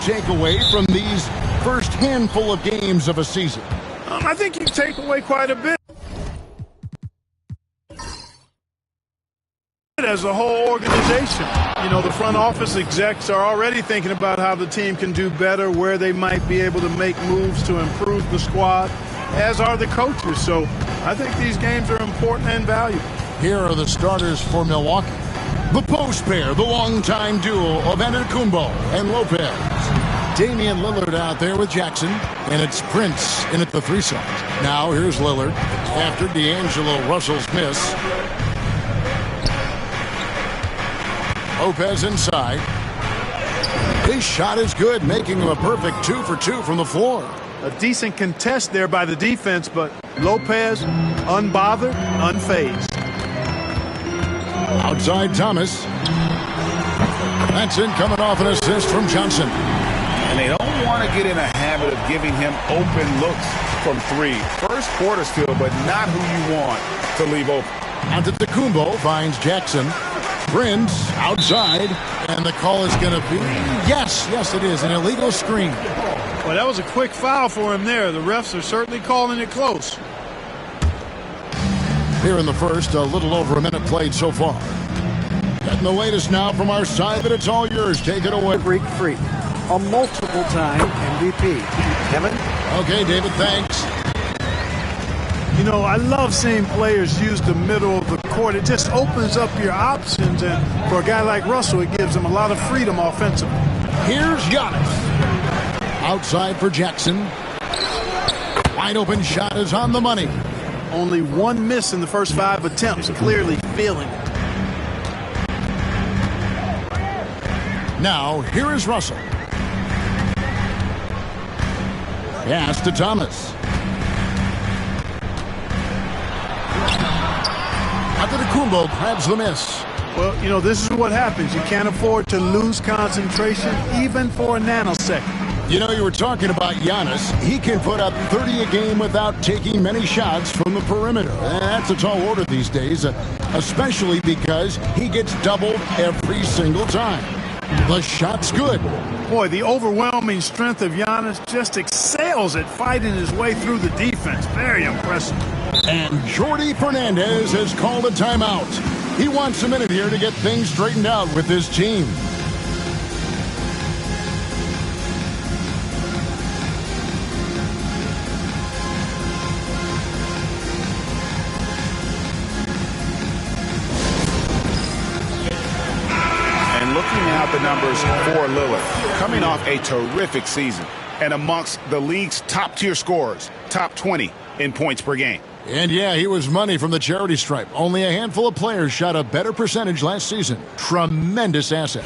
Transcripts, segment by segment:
take away from these first handful of games of a season? I think you take away quite a bit. As a whole organization, you know, the front office execs are already thinking about how the team can do better, where they might be able to make moves to improve the squad, as are the coaches. So I think these games are important and valuable. Here are the starters for Milwaukee. The post pair, the longtime duo of Antetokounmpo and Lopez. Damian Lillard out there with Jackson, and it's Prince in at the 3 slot. Now here's Lillard after D'Angelo Russell's miss. Lopez inside. His shot is good, making him a perfect 2 for 2 from the floor. A decent contest there by the defense, but Lopez, unbothered, unfazed. Outside Thomas. That's in, coming off an assist from Johnson. And they don't want to get in a habit of giving him open looks from 3. First quarter still, but not who you want to leave open. Antetokounmpo finds Jackson. Prince outside, and the call is going to be, yes, it is, an illegal screen. Well, that was a quick foul for him there. The refs are certainly calling it close. Here in the first, a little over a minute played so far. Getting the latest now from our side, but it's all yours. Take it away. Greek Freak, a multiple-time MVP. Kevin? Okay, David, thanks. You know, I love seeing players use the middle of the court. It just opens up your options, and for a guy like Russell, it gives him a lot of freedom offensively. Here's Giannis. Outside for Jackson. Wide open shot is on the money. Only 1 miss in the first 5 attempts, clearly feeling it. Now, here is Russell. Pass to Thomas. Antetokounmpo grabs the miss. Well, you know, this is what happens. You can't afford to lose concentration even for a nanosecond. You know, you were talking about Giannis. He can put up 30 a game without taking many shots from the perimeter. That's a tall order these days, especially because he gets doubled every single time. The shot's good. Boy, the overwhelming strength of Giannis just excels at fighting his way through the defense. Very impressive. And Jordi Fernandez has called a timeout. He wants a minute here to get things straightened out with his team. And looking at the numbers for Lillard, coming off a terrific season and amongst the league's top-tier scorers, top 20 in points per game. And yeah, he was money from the charity stripe. Only a handful of players shot a better percentage last season. Tremendous asset.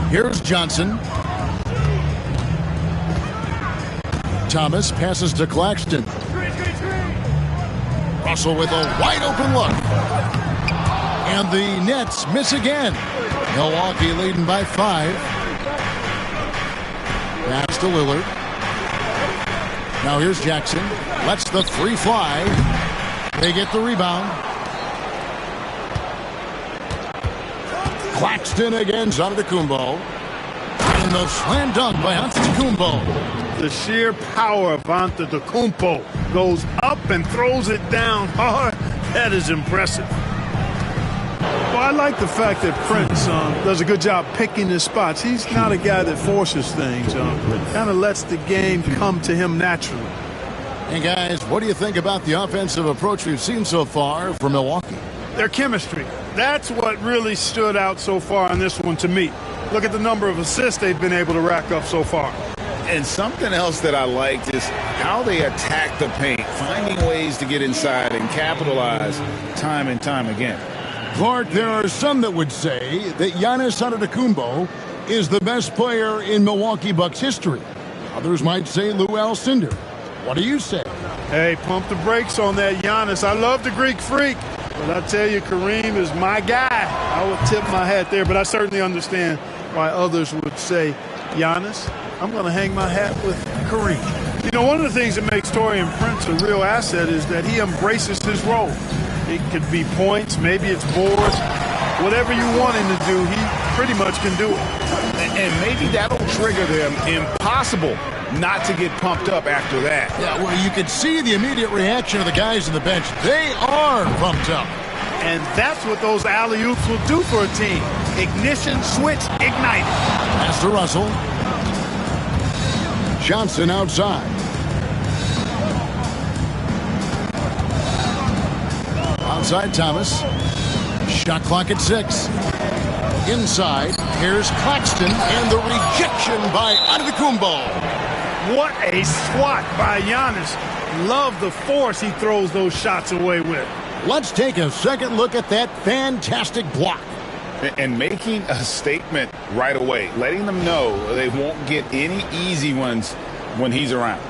Here's Johnson. Thomas passes to Claxton. Russell with a wide open look. And the Nets miss again. Milwaukee leading by 5. Pass to Lillard. Now here's Jackson. Lets the 3 fly. They get the rebound. Claxton against Antetokounmpo. And the slam dunk by Antetokounmpo. The sheer power of Antetokounmpo goes up and throws it down hard. That is impressive. Well, I like the fact that Prince does a good job picking his spots. He's not a guy that forces things. Kind of lets the game come to him naturally. Hey, guys, what do you think about the offensive approach we've seen so far from Milwaukee? Their chemistry. That's what really stood out so far on this one to me. Look at the number of assists they've been able to rack up so far. And something else that I liked is how they attack the paint, finding ways to get inside and capitalize time and time again. Clark, there are some that would say that Giannis Antetokounmpo is the best player in Milwaukee Bucks history. Others might say Lou Alcindor. What do you say? Hey, pump the brakes on that Giannis. I love the Greek Freak, but I tell you, Kareem is my guy. I would tip my hat there, but I certainly understand why others would say Giannis. I'm going to hang my hat with Kareem. You know, one of the things that makes Taurean Prince a real asset is that he embraces his role. It could be points, maybe it's boards. Whatever you want him to do, he pretty much can do it. And maybe that'll trigger them. Impossible not to get pumped up after that. Yeah, well, you can see the immediate reaction of the guys on the bench. They are pumped up. And that's what those alley-oops will do for a team. Ignition switch ignited. Pass to Russell. Johnson outside. Outside Thomas. Shot clock at 6. Inside, here's Claxton, and the rejection by Antetokounmpo. What a swat by Giannis. Love the force he throws those shots away with. Let's take a second look at that fantastic block. And making a statement right away, letting them know they won't get any easy ones when he's around.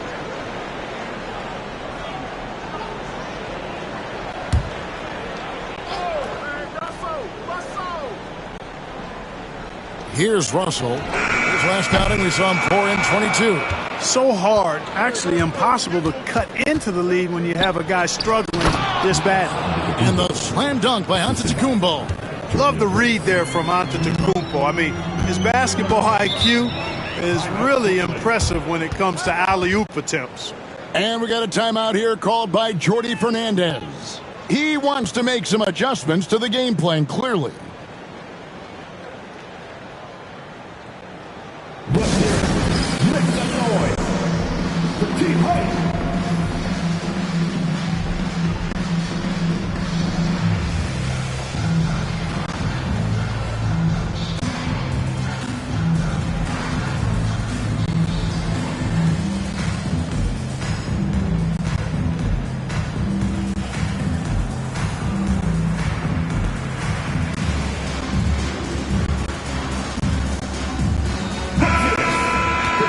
Here's Russell. His last outing, we saw him pour in 22. So hard, actually impossible to cut into the lead when you have a guy struggling this bad. And the slam dunk by Antetokounmpo. Love the read there from Antetokounmpo. I mean, his basketball IQ is really impressive when it comes to alley-oop attempts. And we got a timeout here called by Jordi Fernandez. He wants to make some adjustments to the game plan, clearly.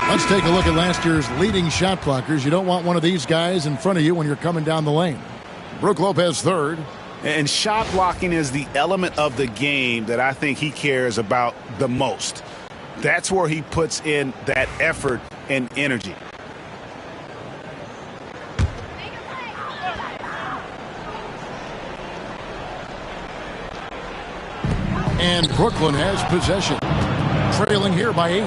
Let's take a look at last year's leading shot blockers. You don't want one of these guys in front of you when you're coming down the lane. Brook Lopez third. And shot blocking is the element of the game that I think he cares about the most. That's where he puts in that effort and energy. And Brooklyn has possession. Trailing here by 8.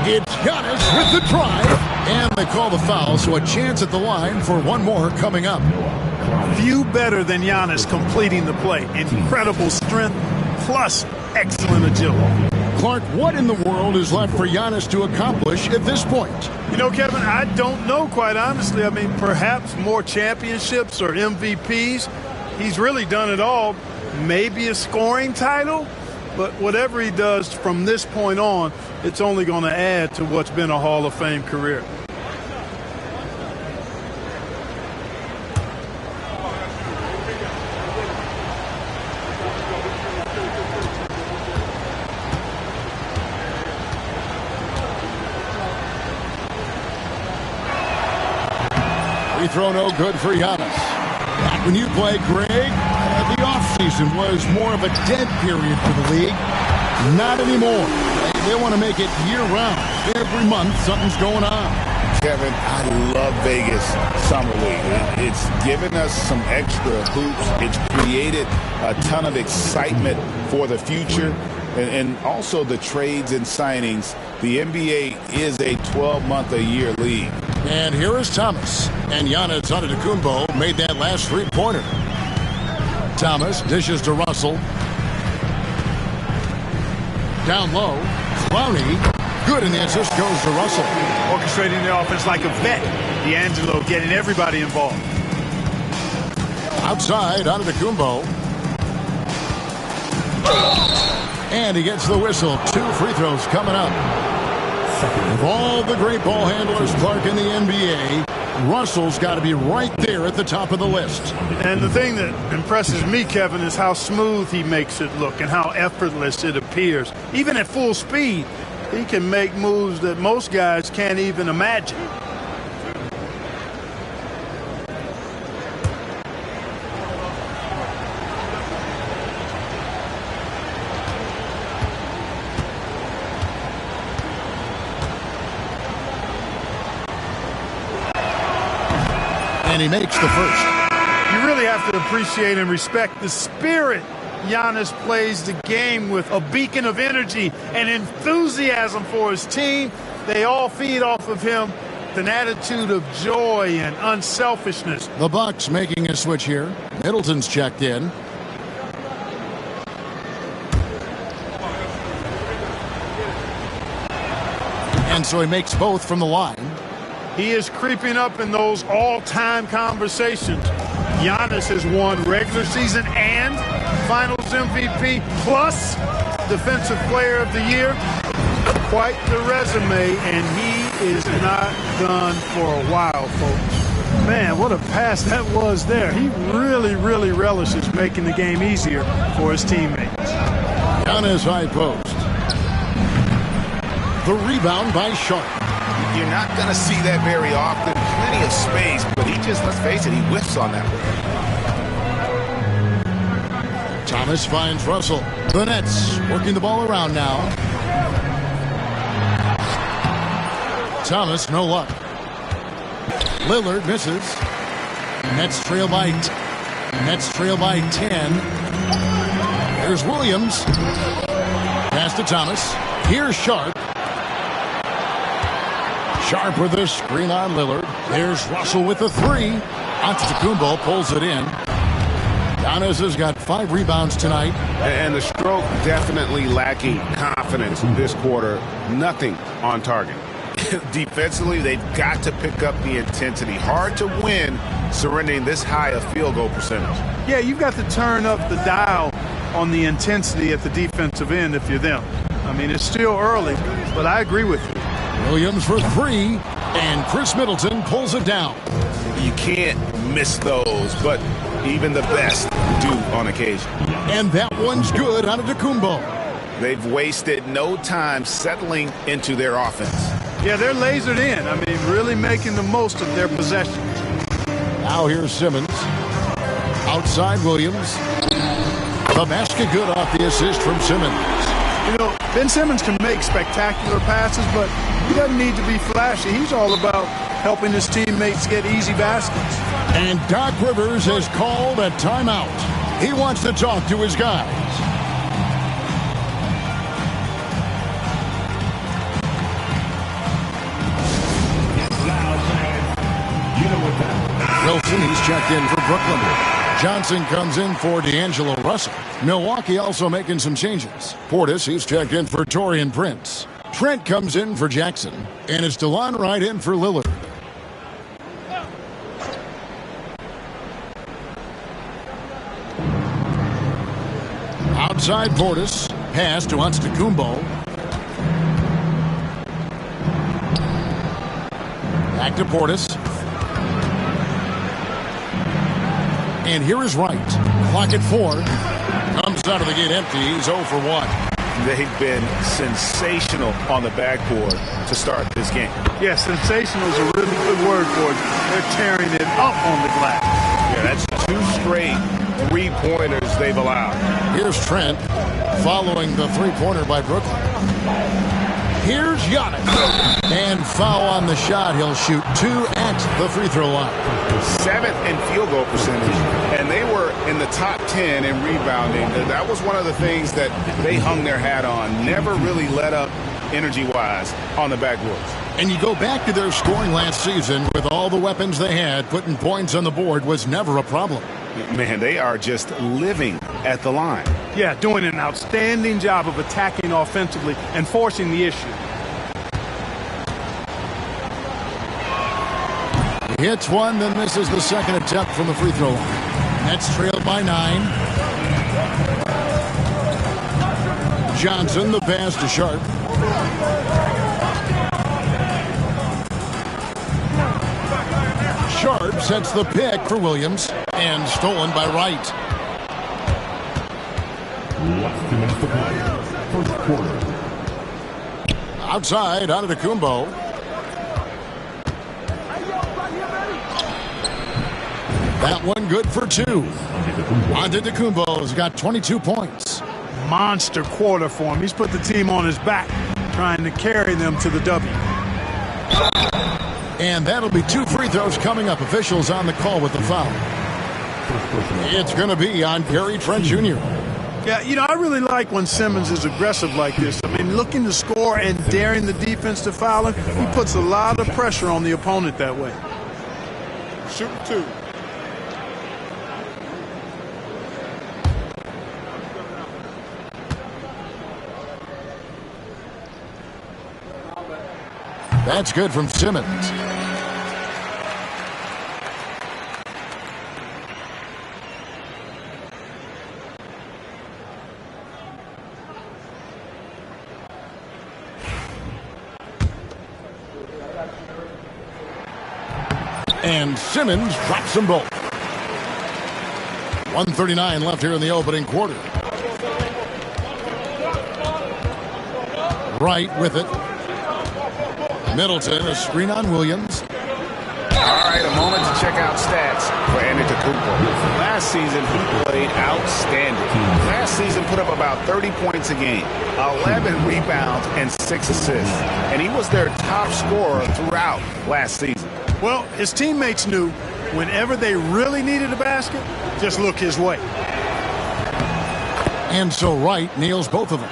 It's Giannis with the drive. And they call the foul, so a chance at the line for one more coming up. Few better than Giannis completing the play. Incredible strength plus excellent agility. Clark, what in the world is left for Giannis to accomplish at this point? You know, Kevin, I don't know, quite honestly. I mean, perhaps more championships or MVPs. He's really done it all. Maybe a scoring title, but whatever he does from this point on, it's only going to add to what's been a Hall of Fame career. Free throw no good for Giannis. Back when you play, Greg, the offseason was more of a dead period for the league. Not anymore. They want to make it year-round. Every month, something's going on. Kevin, I love Vegas Summer League. It's given us some extra hoops. It's created a ton of excitement for the future. And also the trades and signings. The NBA is a 12-month-a-year league. And here is Thomas. And Giannis Antetokounmpo made that last three-pointer. Thomas dishes to Russell. Down low. Clowney. Good, and the assist goes to Russell. Orchestrating the offense like a vet. D'Angelo getting everybody involved. Outside, Antetokounmpo. And he gets the whistle. 2 free throws coming up. Of all the great ball handlers, Clark, in the NBA, Russell's got to be right there at the top of the list. And the thing that impresses me, Kevin, is how smooth he makes it look and how effortless it appears. Even at full speed, he can make moves that most guys can't even imagine. And he makes the first. You really have to appreciate and respect the spirit Giannis plays the game with, a beacon of energy and enthusiasm for his team. They all feed off of him with an attitude of joy and unselfishness. The Bucks making a switch here. Middleton's checked in. And so he makes both from the line. He is creeping up in those all-time conversations. Giannis has won regular season and Finals MVP plus Defensive Player of the Year. Quite the resume, and he is not done for a while, folks. Man, what a pass that was there. He really, really relishes making the game easier for his teammates. Giannis high post. The rebound by Sharp. You're not going to see that very often. Plenty of space, but he just, let's face it, he whiffs on that one. Thomas finds Russell. The Nets working the ball around now. Thomas, no luck. Lillard misses. Nets trail by 10. There's Williams. Pass to Thomas. Here's Sharp. Sharp with a screen on Lillard. There's Russell with the three. Antetokounmpo pulls it in. Giannis has got 5 rebounds tonight. And the stroke definitely lacking confidence this quarter. Nothing on target. Defensively, they've got to pick up the intensity. Hard to win surrendering this high a field goal percentage. Yeah, you've got to turn up the dial on the intensity at the defensive end if you're them. I mean, it's still early, but I agree with you. Williams for 3, and Chris Middleton pulls it down. You can't miss those, but even the best do on occasion. And that one's good out of Antetokounmpo. They've wasted no time settling into their offense. Yeah, they're lasered in. I mean, really making the most of their possessions. Now here's Simmons. Outside Williams. The basket good off the assist from Simmons. You know, Ben Simmons can make spectacular passes, but he doesn't need to be flashy. He's all about helping his teammates get easy baskets. And Doc Rivers has called a timeout. He wants to talk to his guys. Wilson, he's checked in for Brooklyn. Johnson comes in for D'Angelo Russell. Milwaukee also making some changes. Portis, he's checked in for Taurean Prince. Trent comes in for Jackson. And it's DeLon Wright in for Lillard. Outside Portis. Pass to Antetokounmpo. Back to Portis. And here is Wright. Clock at 4. Comes out of the gate empty. He's 0 for 1. They've been sensational on the backboard to start this game. Yeah, sensational is a really good word for it. They're tearing it up on the glass. Yeah, that's 2 straight three-pointers they've allowed. Here's Trent following the three-pointer by Brooklyn. Here's Giannis. And foul on the shot. He'll shoot 2 at the free throw line. 7th in field goal percentage, and they were in the top 10 in rebounding. That was one of the things that they hung their hat on. Never really let up energy-wise on the backboards. And you go back to their scoring last season with all the weapons they had, putting points on the board was never a problem. Man, they are just living at the line. Yeah, doing an outstanding job of attacking offensively and forcing the issue. He hits one, then misses the second attempt from the free throw line. Nets trailed by 9. Johnson, the pass to Sharp. Sharp sets the pick for Williams, and stolen by Wright. First quarter. Outside, Antetokounmpo. That one good for 2. Antetokounmpo's got 22 points. Monster quarter for him. He's put the team on his back, trying to carry them to the W. And that'll be 2 free throws coming up. Officials on the call with the foul. It's going to be on Gary Trent Jr. Yeah, you know, I really like when Simmons is aggressive like this. I mean, looking to score and daring the defense to foul him, he puts a lot of pressure on the opponent that way. Shoot 2. That's good from Simmons. And Simmons drops them both. 1:39 left here in the opening quarter. Right with it. Middleton, a screen on Williams. All right, a moment to check out stats for Antetokounmpo. Last season, he played outstanding. Last season, put up about 30 points a game, 11 rebounds, and 6 assists. And he was their top scorer throughout last season. Well, his teammates knew whenever they really needed a basket, just look his way. And so Wright nails both of them.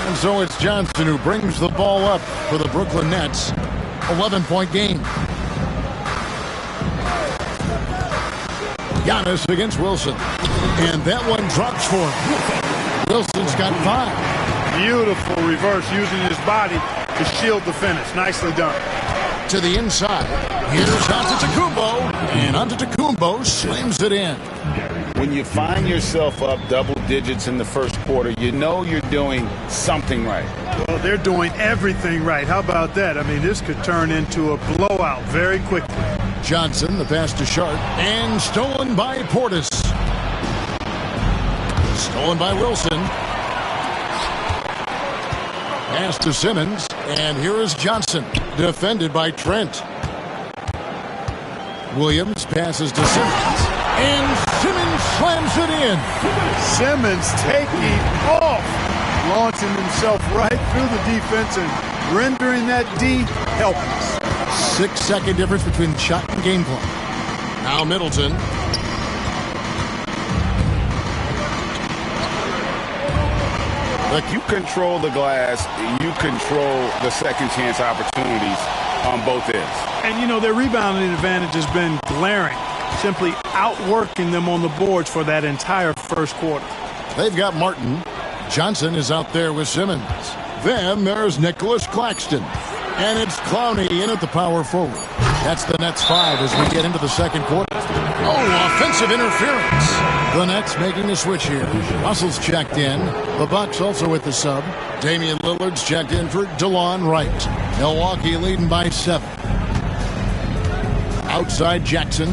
And so it's Johnson who brings the ball up for the Brooklyn Nets. 11-point game. Giannis against Wilson. And that one drops for him. Wilson's got 5. Beautiful reverse using his body to shield the finish. Nicely done. To the inside. Here's Antetokounmpo. And Antetokounmpo slams it in. When you find yourself up double digits in the first quarter, you know you're doing something right. Well, they're doing everything right. How about that? I mean, this could turn into a blowout very quickly. Johnson, the pass to Sharp. And stolen by Portis. Stolen by Wilson. Pass to Simmons. And here is Johnson. Defended by Trent. Williams passes to Simmons. And Simmons slams it in. Simmons taking off, launching himself right through the defense and rendering that D helpless. 6-second difference between shot and game clock. Now Middleton. Look, you control the glass, you control the second chance opportunities on both ends. And, you know, their rebounding advantage has been glaring, simply outworking them on the boards for that entire first quarter. They've got Martin. Johnson is out there with Simmons. Then there's Nicholas Claxton. And it's Clowney in at the power forward. That's the Nets 5 as we get into the second quarter. Oh, offensive interference. The Nets making the switch here. Russell's checked in. The Bucks also with the sub. Damian Lillard's checked in for DeLon Wright. Milwaukee leading by 7. Outside Jackson.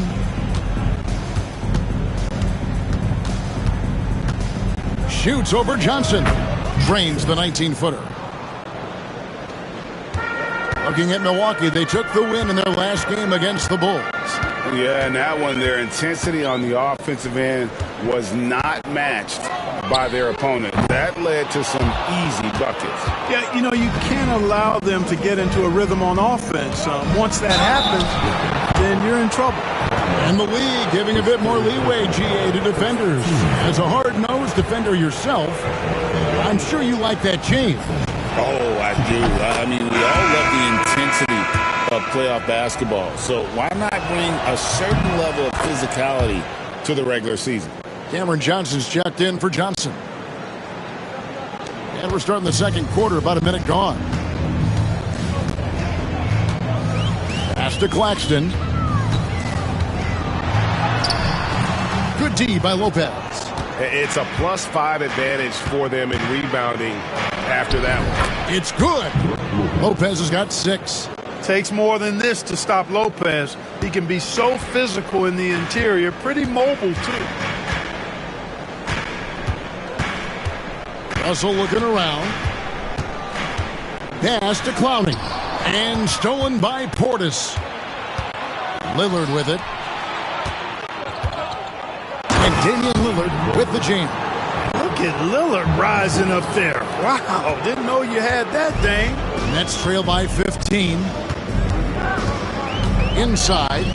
Shoots over Johnson. Drains the 19-footer. Looking at Milwaukee, they took the win in their last game against the Bulls. Yeah, and that one, their intensity on the offensive end was not matched by their opponent. That led to some easy buckets. Yeah, you know, you can't allow them to get into a rhythm on offense. Once that happens, then you're in trouble. And the league giving a bit more leeway, GA, to defenders. As a hard-nosed defender yourself, I'm sure you like that change. Oh, I do. I mean, we all love the intensity of playoff basketball. So why not bring a certain level of physicality to the regular season? Cameron Johnson's checked in for Johnson. And we're starting the second quarter, about a minute gone. Pass to Claxton. Good D by Lopez. It's a +5 advantage for them in rebounding after that one. It's good. Lopez has got 6. Takes more than this to stop Lopez. He can be so physical in the interior, pretty mobile too. Russell looking around. Pass to Clowney. And stolen by Portis. Lillard with it. And Damian Lillard with the jam. Look at Lillard rising up there. Wow, didn't know you had that, Dame. Nets trail by 15. Inside.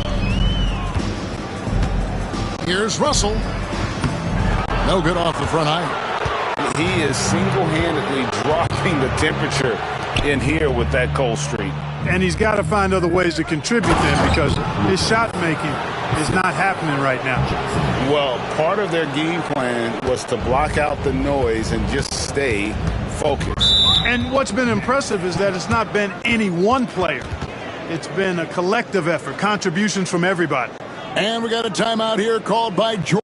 Here's Russell. No good off the front iron. He is single-handedly dropping the temperature in here with that cold streak. And he's got to find other ways to contribute then, because his shot making is not happening right now. Well, part of their game plan was to block out the noise and just stay focused. And what's been impressive is that it's not been any one player. It's been a collective effort, contributions from everybody. And we got a timeout here called by George.